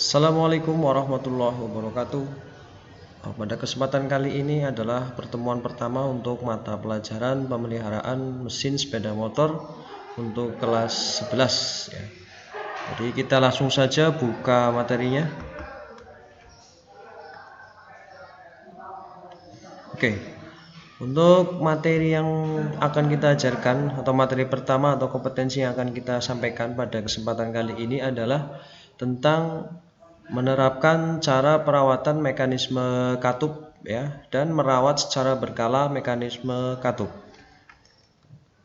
Assalamualaikum warahmatullahi wabarakatuh. Pada kesempatan kali ini adalah pertemuan pertama untuk mata pelajaran pemeliharaan mesin sepeda motor untuk kelas 11 ya. Jadi kita langsung saja buka materinya. Oke. Untuk materi yang akan kita ajarkan atau materi pertama atau kompetensi yang akan kita sampaikan pada kesempatan kali ini adalah tentang menerapkan cara perawatan mekanisme katup ya, dan merawat secara berkala mekanisme katup.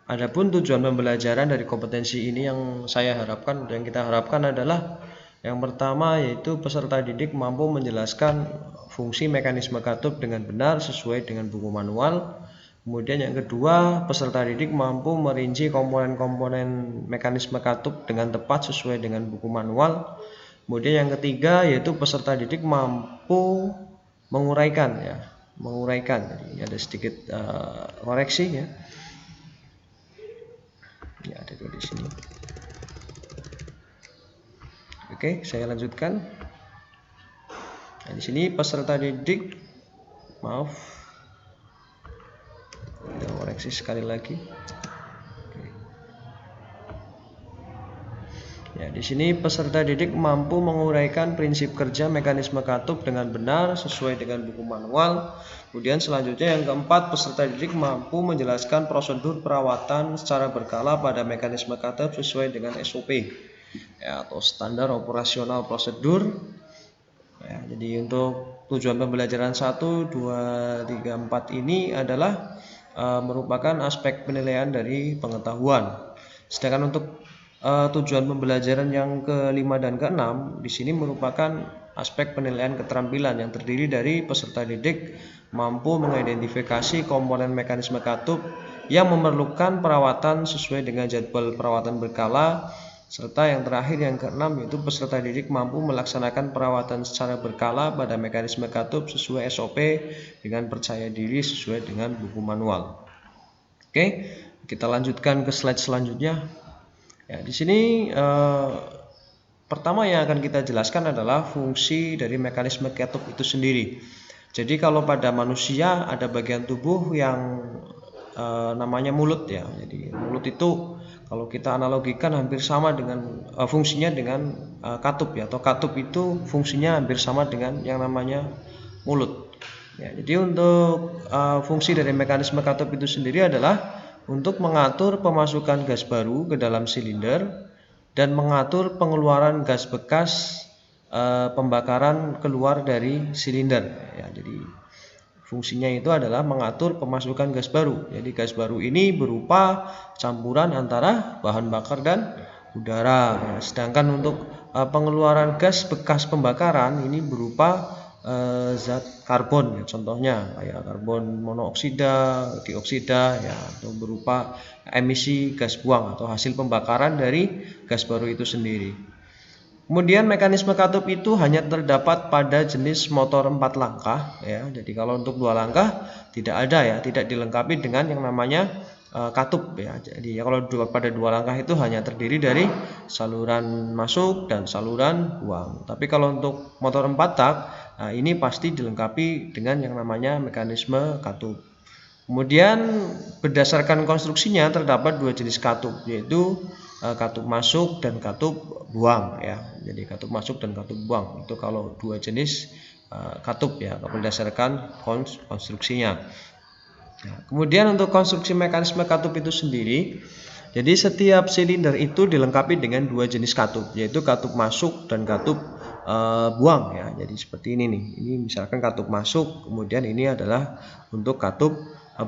Adapun tujuan pembelajaran dari kompetensi ini yang kita harapkan adalah yang pertama yaitu peserta didik mampu menjelaskan fungsi mekanisme katup dengan benar sesuai dengan buku manual. Kemudian yang kedua, peserta didik mampu merinci komponen-komponen mekanisme katup dengan tepat sesuai dengan buku manual. Kemudian yang ketiga yaitu peserta didik mampu menguraikan. Jadi ada sedikit koreksi ya. Ya, ada di sini. Oke, saya lanjutkan. Nah, di sini peserta didik, kita koreksi sekali lagi. Ya, di sini peserta didik mampu menguraikan prinsip kerja mekanisme katup dengan benar sesuai dengan buku manual. Kemudian selanjutnya yang keempat, peserta didik mampu menjelaskan prosedur perawatan secara berkala pada mekanisme katup sesuai dengan SOP ya, atau standar operasional prosedur. Ya, jadi untuk tujuan pembelajaran 1, 2, 3, 4 ini adalah merupakan aspek penilaian dari pengetahuan. Sedangkan untuk tujuan pembelajaran yang ke-5 dan ke-6 di sini merupakan aspek penilaian keterampilan yang terdiri dari peserta didik mampu mengidentifikasi komponen mekanisme katup yang memerlukan perawatan sesuai dengan jadwal perawatan berkala, serta yang terakhir yang ke-6 yaitu peserta didik mampu melaksanakan perawatan secara berkala pada mekanisme katup sesuai SOP dengan percaya diri sesuai dengan buku manual. Oke, kita lanjutkan ke slide selanjutnya. Ya, di sini pertama yang akan kita jelaskan adalah fungsi dari mekanisme katup itu sendiri. Jadi kalau pada manusia ada bagian tubuh yang namanya mulut ya. Jadi mulut itu kalau kita analogikan hampir sama dengan fungsinya dengan katup ya, atau katup itu fungsinya hampir sama dengan yang namanya mulut. Ya, jadi untuk fungsi dari mekanisme katup itu sendiri adalah untuk mengatur pemasukan gas baru ke dalam silinder dan mengatur pengeluaran gas bekas pembakaran keluar dari silinder ya. Jadi fungsinya itu adalah mengatur pemasukan gas baru. Jadi gas baru ini berupa campuran antara bahan bakar dan udara ya. Sedangkan untuk pengeluaran gas bekas pembakaran ini berupa zat karbon ya, contohnya kayak karbon monoksida, dioksida ya, atau berupa emisi gas buang atau hasil pembakaran dari gas baru itu sendiri. Kemudian mekanisme katup itu hanya terdapat pada jenis motor 4 langkah ya. Jadi kalau untuk 2 langkah tidak ada ya, tidak dilengkapi dengan yang namanya katup ya. Jadi kalau pada 2 langkah itu hanya terdiri dari saluran masuk dan saluran buang. Tapi kalau untuk motor 4 tak, nah ini pasti dilengkapi dengan yang namanya mekanisme katup. Kemudian berdasarkan konstruksinya terdapat 2 jenis katup, yaitu katup masuk dan katup buang ya. Jadi katup masuk dan katup buang itu kalau 2 jenis katup ya, berdasarkan konstruksinya. Nah, kemudian untuk konstruksi mekanisme katup itu sendiri, jadi setiap silinder itu dilengkapi dengan 2 jenis katup, yaitu katup masuk dan katup buang ya. Jadi seperti ini nih. Ini misalkan katup masuk, kemudian ini adalah untuk katup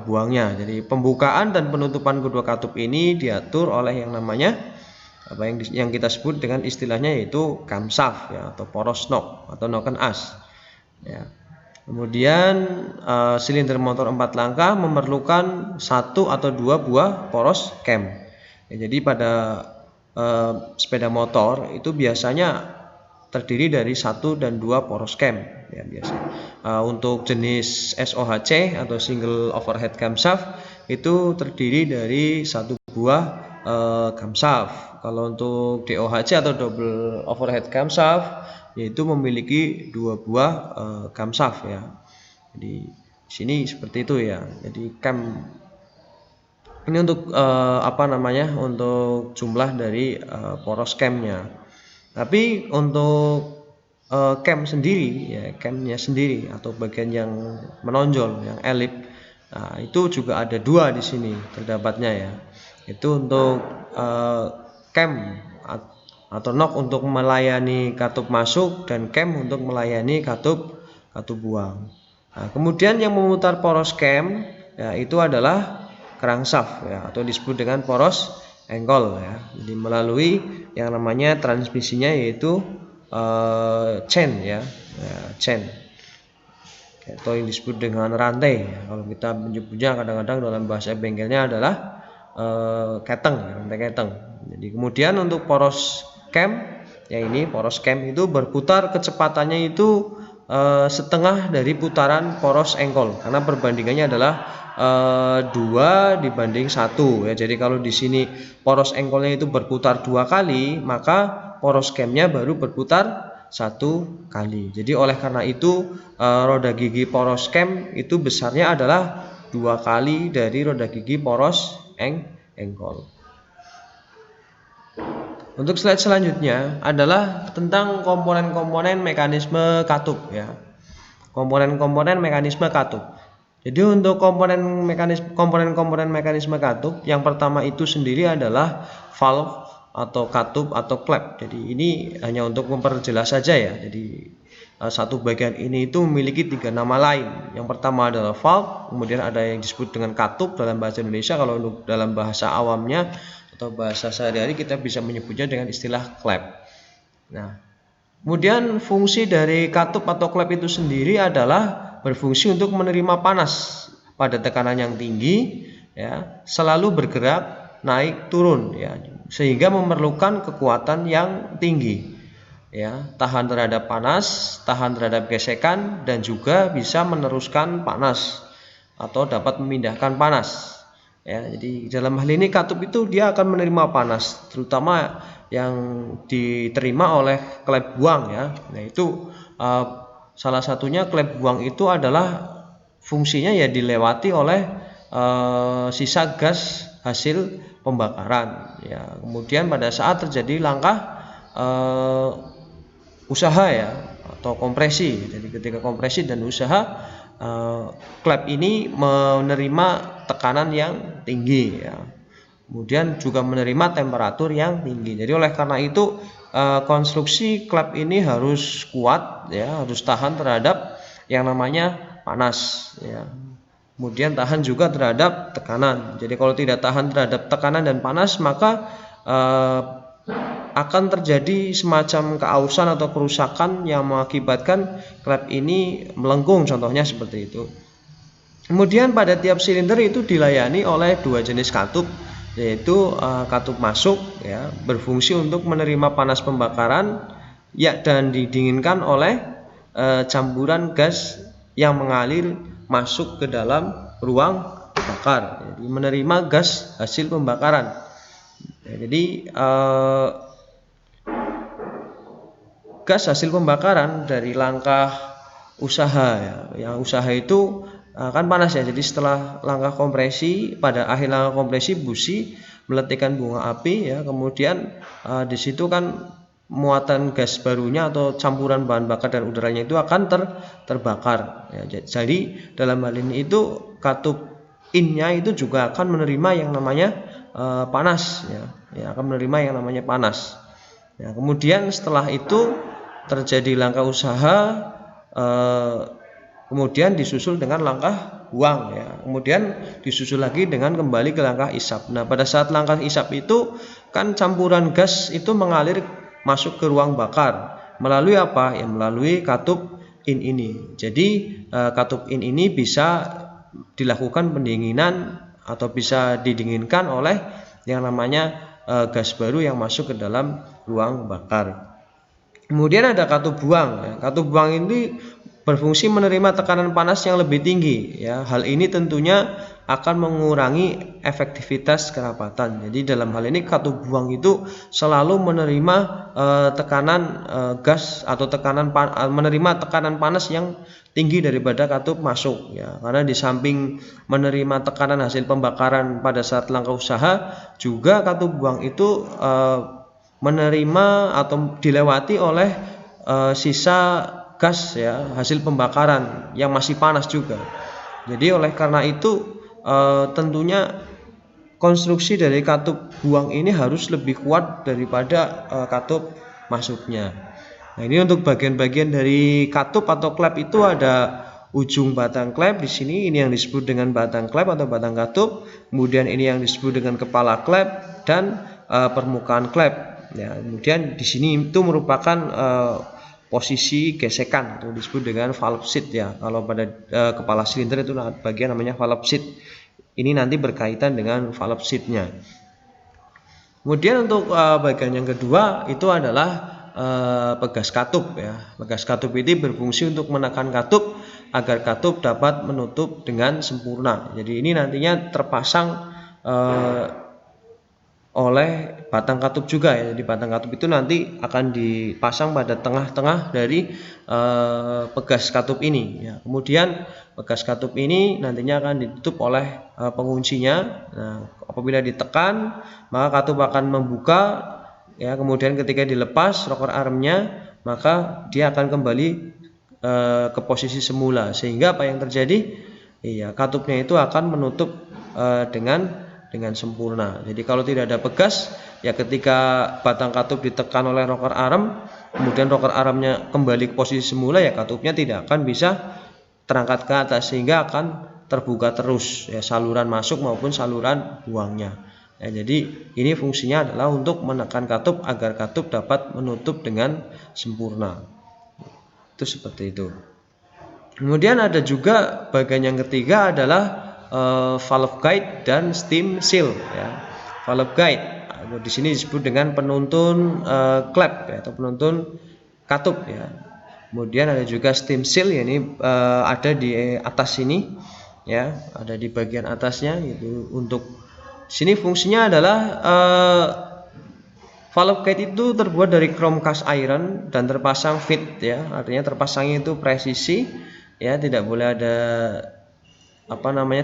buangnya. Jadi pembukaan dan penutupan kedua katup ini diatur oleh yang namanya yang kita sebut dengan istilahnya yaitu cam shaft ya, atau poros knob atau noken as ya. Kemudian silinder motor 4 langkah memerlukan 1 atau 2 buah poros cam ya. Jadi pada sepeda motor itu biasanya terdiri dari 1 dan 2 poros cam ya biasanya. Untuk jenis SOHC atau single overhead camshaft itu terdiri dari 1 buah camshaft. Kalau untuk DOHC atau double overhead camshaft yaitu memiliki 2 buah camshaft ya. Jadi sini seperti itu ya. Jadi cam ini untuk untuk jumlah dari poros camnya. Tapi untuk cam sendiri ya, camnya sendiri atau bagian yang menonjol yang elip, nah, itu juga ada 2 di sini terdapatnya ya. Itu untuk cam atau knock untuk melayani katup masuk dan cam untuk melayani katup buang. Nah, kemudian yang memutar poros cam ya itu adalah crankshaft ya, atau disebut dengan poros engkol ya. Jadi melalui yang namanya transmisinya yaitu chain ya, chain atau yang disebut dengan rantai ya. Kalau kita menyebutnya kadang-kadang dalam bahasa bengkelnya adalah keteng, rantai keteng. Jadi kemudian untuk poros cam ya, ini poros cam itu berputar kecepatannya itu setengah dari putaran poros engkol, karena perbandingannya adalah 2 dibanding 1 ya. Jadi kalau di sini poros engkolnya itu berputar 2 kali, maka poros camnya baru berputar 1 kali. Jadi oleh karena itu roda gigi poros cam itu besarnya adalah 2 kali dari roda gigi poros engkol. Untuk slide selanjutnya adalah tentang komponen-komponen mekanisme katup ya. Komponen-komponen mekanisme katup. Jadi untuk komponen-komponen mekanisme katup, yang pertama itu sendiri adalah valve atau katup atau klep. Jadi ini hanya untuk memperjelas saja ya. Jadi satu bagian ini itu memiliki 3 nama lain. Yang pertama adalah valve, kemudian ada yang disebut dengan katup dalam bahasa Indonesia. Kalau untuk dalam bahasa awamnya atau bahasa sehari-hari kita bisa menyebutnya dengan istilah klep. Nah, kemudian fungsi dari katup atau klep itu sendiri adalah berfungsi untuk menerima panas pada tekanan yang tinggi ya, selalu bergerak naik turun ya, sehingga memerlukan kekuatan yang tinggi ya, tahan terhadap panas, tahan terhadap gesekan, dan juga bisa meneruskan panas atau dapat memindahkan panas ya. Jadi dalam hal ini katup itu dia akan menerima panas, terutama yang diterima oleh klep buang ya. Nah itu salah satunya klep buang itu adalah fungsinya ya dilewati oleh sisa gas hasil pembakaran ya. Kemudian pada saat terjadi langkah usaha ya atau kompresi, jadi ketika kompresi dan usaha klep ini menerima tekanan yang tinggi ya, kemudian juga menerima temperatur yang tinggi. Jadi oleh karena itu konstruksi klep ini harus kuat ya, harus tahan terhadap yang namanya panas ya. Kemudian tahan juga terhadap tekanan. Jadi kalau tidak tahan terhadap tekanan dan panas, maka akan terjadi semacam keausan atau kerusakan yang mengakibatkan klep ini melengkung, contohnya seperti itu. Kemudian pada tiap silinder itu dilayani oleh 2 jenis katup, yaitu katup masuk ya, berfungsi untuk menerima panas pembakaran ya, dan didinginkan oleh campuran gas yang mengalir masuk ke dalam ruang bakar, jadi menerima gas hasil pembakaran ya. Jadi gas hasil pembakaran dari langkah usaha ya, yang usaha itu kan panas ya. Jadi setelah langkah kompresi, pada akhir langkah kompresi busi meletikkan bunga api ya, kemudian di situ kan muatan gas barunya atau campuran bahan bakar dan udaranya itu akan terbakar ya. Jadi dalam hal ini itu katup innya itu juga akan menerima yang namanya panas ya, akan menerima yang namanya panas ya. Kemudian setelah itu terjadi langkah usaha, kemudian disusul dengan langkah buang ya, kemudian disusul lagi dengan kembali ke langkah isap. Nah pada saat langkah isap itu kan campuran gas itu mengalir masuk ke ruang bakar melalui apa ya, melalui katup in ini. Jadi katup in ini bisa dilakukan pendinginan atau bisa didinginkan oleh yang namanya gas baru yang masuk ke dalam ruang bakar. Kemudian ada katup buang ya. Katup buang ini berfungsi menerima tekanan panas yang lebih tinggi ya. Hal ini tentunya akan mengurangi efektivitas kerapatan. Jadi dalam hal ini katup buang itu selalu menerima tekanan gas atau menerima tekanan panas yang tinggi daripada katup masuk ya. Karena di samping menerima tekanan hasil pembakaran pada saat langkah usaha, juga katup buang itu menerima atau dilewati oleh sisa gas ya, hasil pembakaran yang masih panas juga. Jadi oleh karena itu tentunya konstruksi dari katup buang ini harus lebih kuat daripada katup masuknya. Nah, ini untuk bagian-bagian dari katup atau klep itu ada ujung batang klep di sini, ini yang disebut dengan batang klep atau batang katup. Kemudian ini yang disebut dengan kepala klep dan permukaan klep. Ya, kemudian di sini itu merupakan posisi gesekan atau disebut dengan valve seat ya. Kalau pada kepala silinder itu bagian namanya valve seat. Ini nanti berkaitan dengan valve seatnya. Kemudian untuk bagian yang kedua itu adalah pegas katup ya. Pegas katup ini berfungsi untuk menekan katup agar katup dapat menutup dengan sempurna. Jadi ini nantinya terpasang oleh batang katup juga ya. Jadi batang katup itu nanti akan dipasang pada tengah-tengah dari pegas katup ini ya. Kemudian pegas katup ini nantinya akan ditutup oleh penguncinya. Nah, apabila ditekan maka katup akan membuka ya. Kemudian ketika dilepas rocker armnya maka dia akan kembali ke posisi semula, sehingga apa yang terjadi? Iya, katupnya itu akan menutup dengan sempurna. Jadi kalau tidak ada pegas, ya ketika batang katup ditekan oleh rocker arm, kemudian rocker armnya kembali ke posisi semula, ya katupnya tidak akan bisa terangkat ke atas, sehingga akan terbuka terus ya saluran masuk maupun saluran buangnya. Ya, jadi ini fungsinya adalah untuk menekan katup agar katup dapat menutup dengan sempurna. Itu seperti itu. Kemudian ada juga bagian yang ketiga adalah valve guide dan steam seal ya. Valve guide di sini disebut dengan penuntun klep ya, atau penuntun katup ya. Kemudian ada juga steam seal ya, ini ada di atas sini ya, ada di bagian atasnya itu. Untuk sini fungsinya adalah valve guide itu terbuat dari chrome cast iron dan terpasang fit ya, artinya terpasangnya itu presisi ya, tidak boleh ada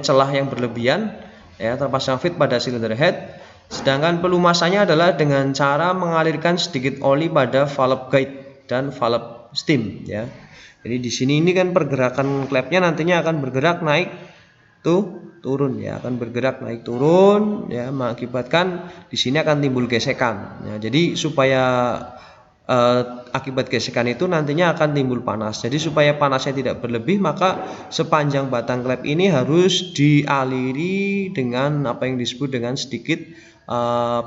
celah yang berlebihan ya, terpasang fit pada cylinder head. Sedangkan pelumasannya adalah dengan cara mengalirkan sedikit oli pada valve guide dan valve steam ya. Jadi di sini ini kan pergerakan klepnya nantinya akan bergerak naik turun ya, akan bergerak naik turun ya, mengakibatkan di sini akan timbul gesekan ya. Jadi supaya akibat gesekan itu nantinya akan timbul panas. Jadi supaya panasnya tidak berlebih, maka sepanjang batang klep ini harus dialiri dengan apa yang disebut dengan sedikit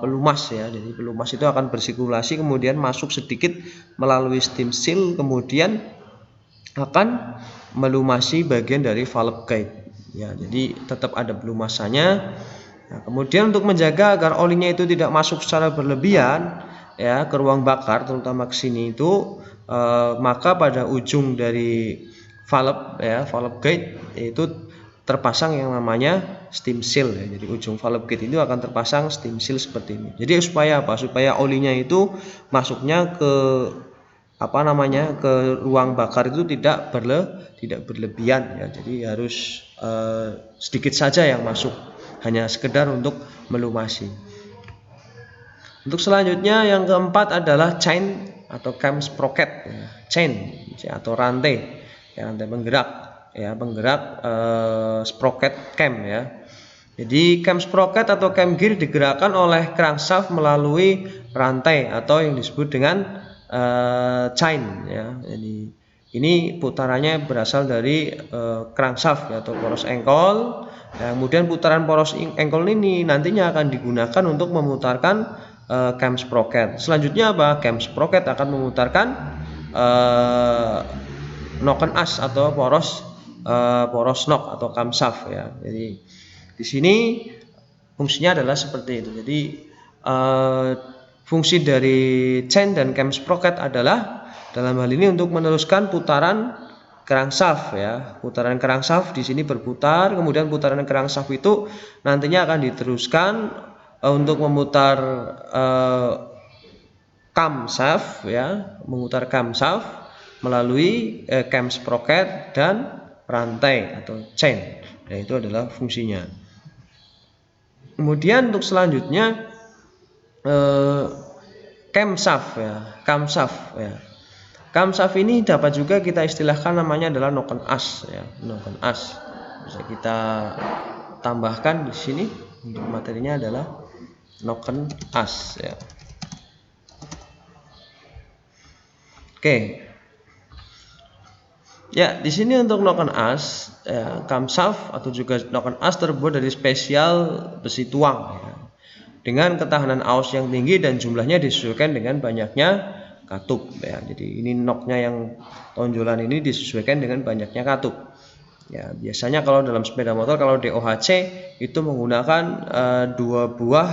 pelumas ya. Jadi pelumas itu akan bersirkulasi kemudian masuk sedikit melalui steam seal, kemudian akan melumasi bagian dari valve guide ya. Jadi tetap ada pelumasannya. Nah, kemudian untuk menjaga agar olinya itu tidak masuk secara berlebihan ya ke ruang bakar, terutama ke sini itu maka pada ujung dari valve ya, valve guide itu terpasang yang namanya steam seal ya. Jadi ujung valve guide itu akan terpasang steam seal seperti ini. Jadi supaya apa? Supaya olinya itu masuknya ke ke ruang bakar itu tidak berlebihan ya. Jadi harus sedikit saja yang masuk, hanya sekedar untuk melumasi. Untuk selanjutnya yang keempat adalah chain atau cam sprocket ya. Chain atau rantai ya, rantai penggerak sprocket cam ya. Jadi cam sprocket atau cam gear digerakkan oleh crankshaft melalui rantai atau yang disebut dengan chain ya. Jadi ini putarannya berasal dari crankshaft ya, atau poros engkol. Ya, kemudian putaran poros engkol ini nantinya akan digunakan untuk memutarkan cam sprocket. Selanjutnya apa? Cam sprocket akan memutarkan noken as atau poros knock atau camshaft ya. Jadi di sini fungsinya adalah seperti itu. Jadi fungsi dari chain dan cam sprocket adalah dalam hal ini untuk meneruskan putaran kerangsaf ya. Putaran kerangsaf di sini berputar, kemudian putaran kerangsaf itu nantinya akan diteruskan untuk memutar camshaft ya, memutar camshaft melalui cam sprocket dan rantai atau chain. Nah, itu adalah fungsinya. Kemudian untuk selanjutnya camshaft ya, camshaft ya. Camshaft ini dapat juga kita istilahkan namanya adalah noken as ya, noken as. Bisa kita tambahkan di sini untuk materinya adalah noken as ya. Oke. Ya, di sini untuk noken as ya, camshaft atau juga noken as terbuat dari spesial besi tuang ya, dengan ketahanan aus yang tinggi dan jumlahnya disesuaikan dengan banyaknya katup ya. Jadi ini noknya yang tonjolan ini disesuaikan dengan banyaknya katup. Ya, biasanya kalau dalam sepeda motor kalau DOHC itu menggunakan 2 buah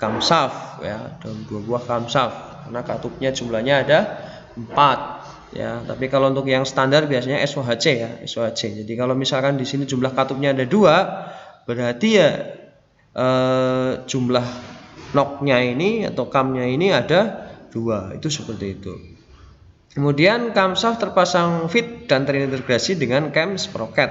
camshaft ya, dan 2 buah camshaft karena katupnya jumlahnya ada 4 ya. Tapi kalau untuk yang standar biasanya SOHC ya, SOHC. Jadi kalau misalkan di sini jumlah katupnya ada 2, berarti ya jumlah noknya ini atau camnya ini ada 2, itu seperti itu. Kemudian camshaft terpasang fit dan terintegrasi dengan cam sprocket.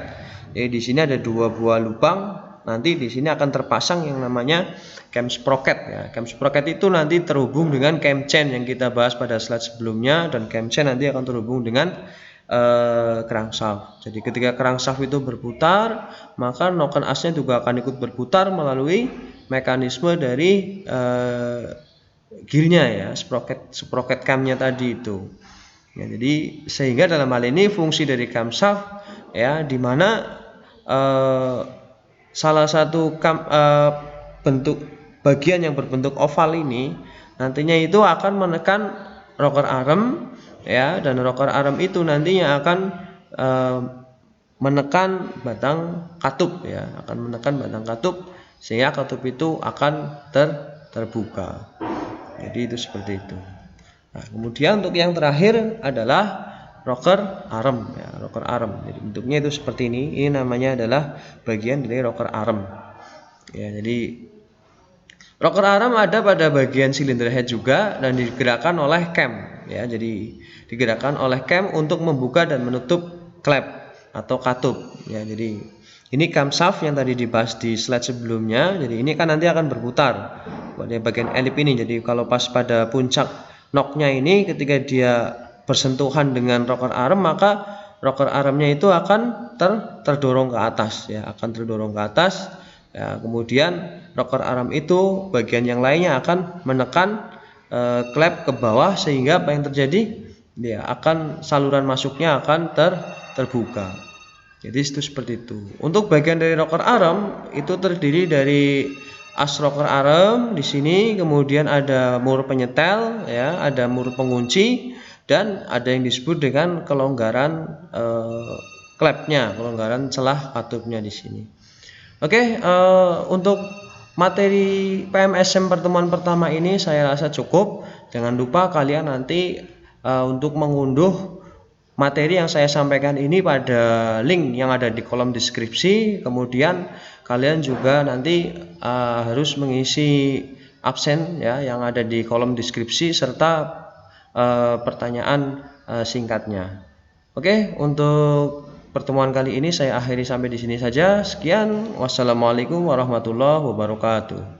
Jadi di sini ada 2 buah lubang. Nanti di sini akan terpasang yang namanya cam sprocket ya. Cam sprocket itu nanti terhubung dengan cam chain yang kita bahas pada slide sebelumnya, dan cam chain nanti akan terhubung dengan crankshaft. Jadi ketika crankshaft itu berputar, maka noken asnya juga akan ikut berputar melalui mekanisme dari gearnya ya, sprocket camnya tadi itu. Ya, jadi sehingga dalam hal ini fungsi dari camshaft ya, dimana salah satu bentuk bagian yang berbentuk oval ini nantinya itu akan menekan rocker arm ya, dan rocker arm itu nantinya akan menekan batang katup ya, akan menekan batang katup sehingga katup itu akan terbuka. Jadi itu seperti itu. Nah, kemudian untuk yang terakhir adalah rocker arm ya, rocker arm. Jadi bentuknya itu seperti ini. Ini namanya adalah bagian dari rocker arm. Ya, jadi rocker arm ada pada bagian cylinder head juga dan digerakkan oleh cam ya. Jadi digerakkan oleh cam untuk membuka dan menutup klep atau katup ya. Jadi ini camshaft yang tadi dibahas di slide sebelumnya. Jadi ini kan nanti akan berputar pada bagian elip ini. Jadi kalau pas pada puncak noknya ini ketika dia bersentuhan dengan rocker arm, maka rocker armnya itu akan terdorong ke atas ya, akan terdorong ke atas ya. Kemudian rocker arm itu bagian yang lainnya akan menekan klep ke bawah, sehingga apa yang terjadi? Ya, akan saluran masuknya akan terbuka. Jadi itu seperti itu. Untuk bagian dari rocker arm itu terdiri dari as rocker arm di sini, kemudian ada mur penyetel ya, ada mur pengunci, dan ada yang disebut dengan kelonggaran klepnya, kelonggaran celah katupnya di sini. Oke, untuk materi PMSM pertemuan pertama ini saya rasa cukup. Jangan lupa kalian nanti untuk mengunduh materi yang saya sampaikan ini pada link yang ada di kolom deskripsi. Kemudian kalian juga nanti harus mengisi absen ya yang ada di kolom deskripsi serta pertanyaan singkatnya. Oke, untuk pertemuan kali ini saya akhiri sampai di sini saja. Sekian, wassalamualaikum warahmatullahi wabarakatuh.